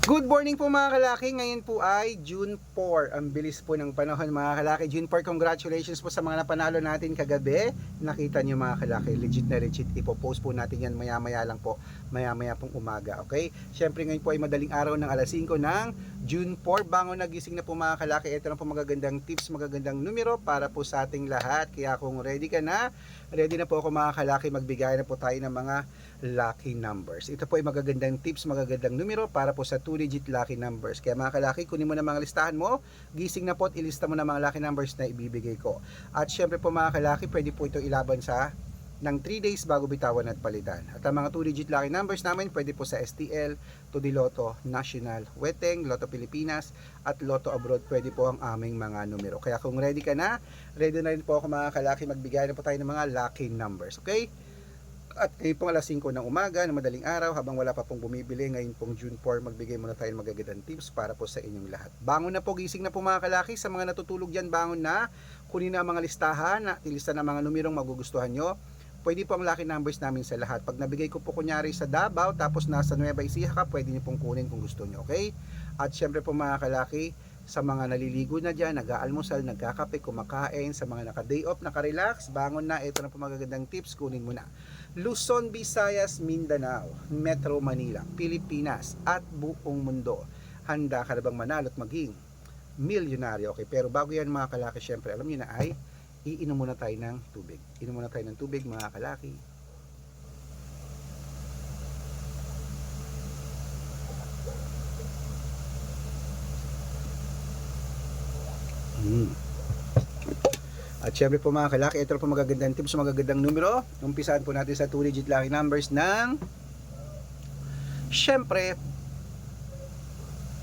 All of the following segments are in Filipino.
Good morning po mga kalaki. Ngayon po ay June 4. Ang bilis po ng panahon mga kalaki. June 4, congratulations po sa mga napanalo natin kagabi. Nakita niyo mga kalaki, legit na legit. Ipopost po natin yan maya-maya lang po. Maya-maya pong umaga, okay? Siyempre ngayon po ay madaling araw ng alas 5 ng June 4. Bangon nagising na po mga kalaki. Ito na po magagandang tips, magagandang numero para po sa ating lahat. Kaya kung ready ka na, ready na po ako mga kalaki. Magbigay na po tayo ng mga lucky numbers. Ito po ay magagandang tips, magagandang numero para po sa 2-digit lucky numbers. Kaya mga kalaki, kunin mo na mga listahan mo, gising na po at ilista mo na mga lucky numbers na ibibigay ko. At syempre po mga kalaki, pwede po ito ilaban sa ng 3 days bago bitawan at palitan. At ang mga 2-digit lucky numbers namin, pwede po sa STL, Lotto National, Weteng, Lotto Pilipinas, at Lotto Abroad, pwede po ang aming mga numero. Kaya kung ready ka na, ready na rin po ako mga kalaki, magbigay na po tayo ng mga lucky numbers. Okay? At kayo pong alas 5 ng umaga na madaling araw habang wala pa pong bumibili, ngayon pong June 4, magbigay muna tayo ng magagandang tips para po sa inyong lahat. Bangon na po, gising na po mga kalaki. Sa mga natutulog dyan, bangon na, kunin na ang mga listahan, ilista na mga numerong magugustuhan nyo. Pwede po ang lucky numbers namin sa lahat. Pag nabigay ko po kunyari sa Davao tapos nasa Nueva Ecija ka, pwede nyo pong kunin kung gusto nyo, okay? At syempre po mga kalaki, sa mga naliligo na dyan, nag-aalmusal, nagkakape, kumakain, sa mga naka-day off, naka-relax, bangon na, ito na po magagandang tips, kunin mo na. Luzon, Visayas, Mindanao, Metro Manila, Pilipinas, at buong mundo. Handa ka na bang manalo at maging milyonaryo? Okay, pero bago yan mga kalaki, syempre, alam niyo na ay, iinom muna tayo ng tubig. Inom muna tayo ng tubig mga kalaki. At syempre po mga kalaki, ito po magagandang tips, magagandang numero. Umpisahan po natin sa 2-digit lucky numbers ng syempre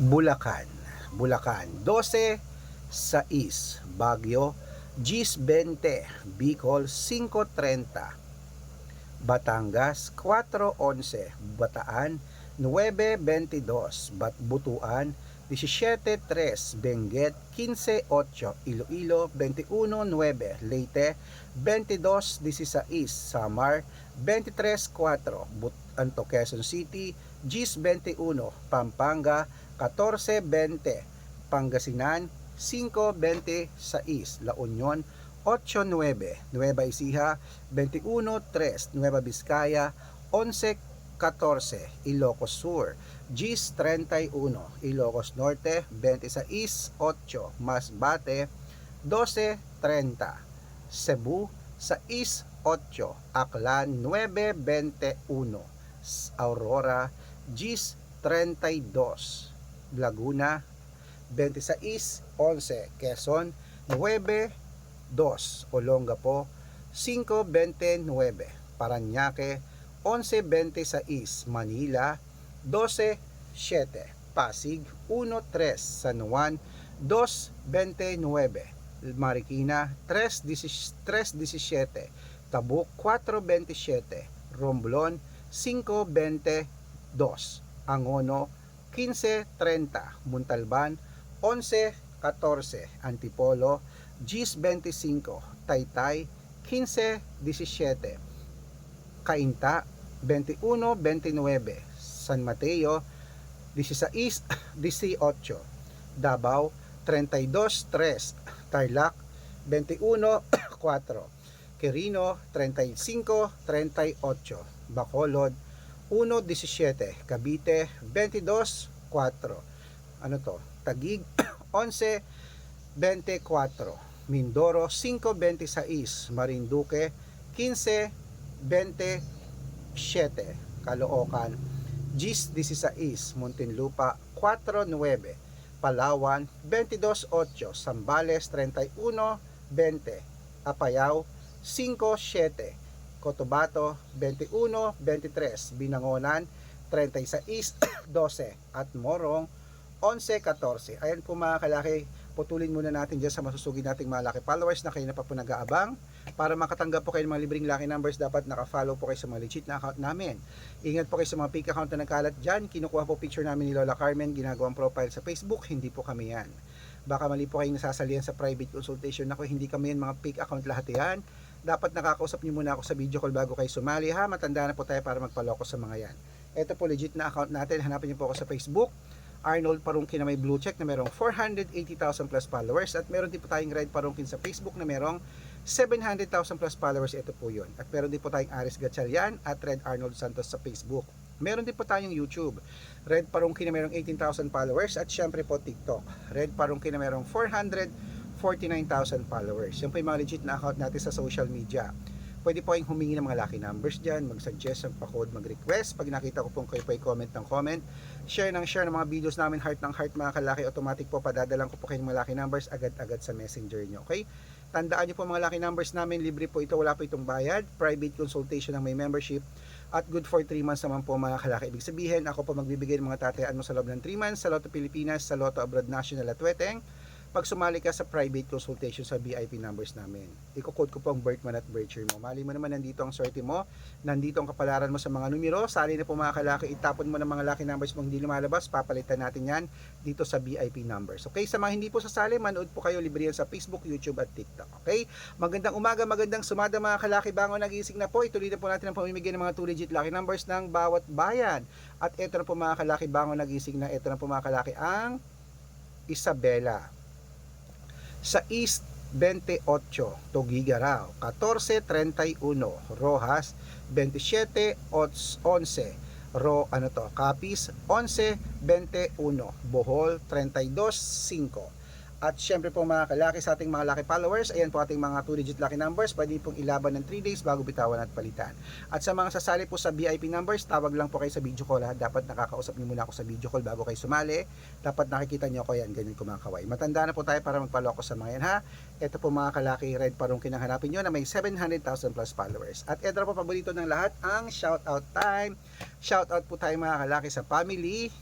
Bulacan. Bulacan 12, 6, Baguio 10-20, Bicol 5-30, Batangas 4-11, Bataan 9-22, Butuan 17-3, Benguet 15-8, Iloilo 21-9, Leyte 22-16, Samar 23-4, Quezon City 10-21, Pampanga 14-20, Pangasinan 5-26, La Union 8-9, Nueva Ecija 21-3, Nueva Vizcaya 11-14, Ilocos Sur 10-31, Ilocos Norte 26-8, Masbate 12-30, Cebu 6-8, Aklan 9-21, Aurora 10-32, Laguna 26-11, Quezon 9-2, Olongapo 5-29, Parañaque 11-26, Manila 12-7, Pasig 1-3, San Juan 2-29, Marikina 3-17, Tabuk 4-27, Romblon 5-22, Angono 15-30, Montalban 11-14, Antipolo 10-25, Taytay 15-17, Cainta 21-29, San Mateo 16-18, Davao 32-3, Tarlac 21-4, Quirino 35-38, Bacolod 1-17, Cavite 22-4, Taguig 11-24, Mindoro 5-26, Marinduque 15-27, Caloocan 10-16, Muntinlupa 4-9, Palawan 22-8, Zambales 31-20, Apayao 5-7, Cotabato 21-23, Binangonan 36-12, at Morong 11-14. Ayan po mga kalaki, putulin muna natin dyan sa masusugid nating mga lucky followers na kayo na pa po nag-aabang. Para makatanggap po kayo ng mga libreng lucky numbers, dapat naka-follow po kayo sa mga legit na account namin. Ingat po kayo sa mga fake account na nagkalat dyan. Kinukuha po picture namin ni Lola Carmen, ginagawang profile sa Facebook, hindi po kami yan. Baka mali po kayong nasasalihan sa private consultation ako, hindi kami yan, mga fake account lahat yan. Dapat nakakausap niyo muna ako sa video call bago kayo sumali ha. Matanda na po tayo para magpaloko sa mga yan. Ito po legit na account natin. Hanapin niyo po ako sa Facebook. Arnold Parungkin na may blue check na merong 480,000 plus followers. At meron din po tayong Red Parungkin sa Facebook na merong 700,000 plus followers. Ito po yun. At meron din po tayong Aris Gatchalian at Red Arnold Santos sa Facebook. Meron din po tayong YouTube. Red Parungkin na merong 18,000 followers. At syempre po TikTok. Red Parungkin na merong 449,000 followers. Yan po yung mga legit na account natin sa social media. Pwede po kayong humingi ng mga lucky numbers dyan, mag-suggest, magpa-code, mag-request. Pag nakita ko pong kayo po ay comment ng comment, share ng mga videos namin, heart ng heart mga kalaki, automatic po padadalang ko po kayo ng mga lucky numbers agad-agad sa messenger nyo, okay? Tandaan nyo po mga lucky numbers namin, libre po ito, wala po itong bayad, private consultation ng may membership, at good for 3 months naman po mga kalaki. Ibig sabihin, ako po magbibigay ng mga tatayaan mo sa loob ng 3 months, sa Lotto Pilipinas, sa Lotto Abroad National at Weteng, pag sumali ka sa private consultation sa VIP numbers namin. Iko-code ko po ang birth month at birth year mo. Mali mo naman nandito ang swerte mo, nandito ang kapalaran mo sa mga numero. Sali na po mga kalaki, itapon mo ng mga lucky numbers mong hindi lumalabas, papalitan natin yan dito sa VIP numbers. Okay, sa mga hindi po sasali, manood po kayo, libre yan sa Facebook, YouTube at TikTok. Okay, magandang umaga, magandang sumada mga kalaki, bangon nagising na po. Ituloy na po natin ang pamimigay ng mga 2 digit lucky numbers ng bawat bayan. At ito na po mga kalaki, bangon nagising na, ito na po mga kalaki ang Isabela. Sa East 28, Tugigaraw, 1431, Rojas 27 11, Capiz 1121, Bohol 32-5. At syempre po mga kalaki sa ating mga lucky followers, ayan po ating mga 2 digit lucky numbers, pwede pong ilaban ng 3 days bago bitawan at palitan. At sa mga sasali po sa VIP numbers, tawag lang po kayo sa video call ha. Dapat nakakausap niyo muna ako sa video call bago kayo sumali. Dapat nakikita niyo ako yan, ganyan kumakaway. Matanda na po tayo para magpaloko sa mga yan ha. Ito po mga kalaki, Red Parungkin ang hanapin nyo na may 700,000 plus followers. At ito po paborito ng lahat, ang shoutout time. Shoutout po tayo mga kalaki sa family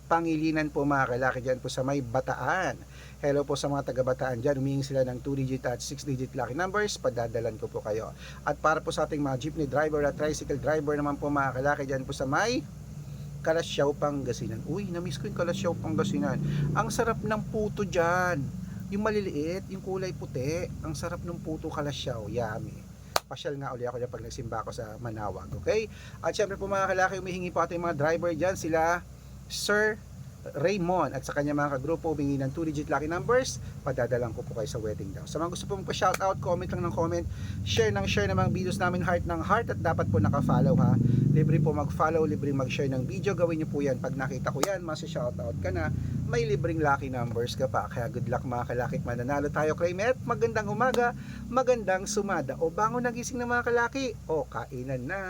Pangilinan po mga kalaki dyan po sa may Bataan. Hello po sa mga taga-Bataan dyan, humingi sila ng 2 digit at 6 digit lucky numbers, padadalan ko po kayo. At para po sa ating mga jeepney driver at tricycle driver naman po mga kalaki dyan po sa may Kalasyaw, Pangasinan. Uy, na-miss ko yung Kalasyaw, Pangasinan. Ang sarap ng puto dyan, yung maliliit, yung kulay puti, ang sarap ng puto Kalasyaw, yummy. Pasyal nga uli ako dyan pag nagsimba ako sa Manawag, okay? At syempre po mga kalaki, humihingi po ating mga driver dyan, sila Sir Raymond at sa kanya mga kagrupo, humingi ng 2 digit lucky numbers, padadalang ko po kayo sa wedding daw. Sa mga gusto po magpa-shoutout, comment lang ng comment, share ng mga videos namin, heart ng heart, at dapat po naka-follow ha. Libre po mag-follow, libre mag-share ng video, gawin niyo po yan. Pag nakita ko yan, masi-shoutout ka na, may libreng lucky numbers ka pa. Kaya good luck mga kalaki, mananalo tayo kay Met. Magandang umaga, magandang sumada, o bangon nagising na mga kalaki, o kainan na.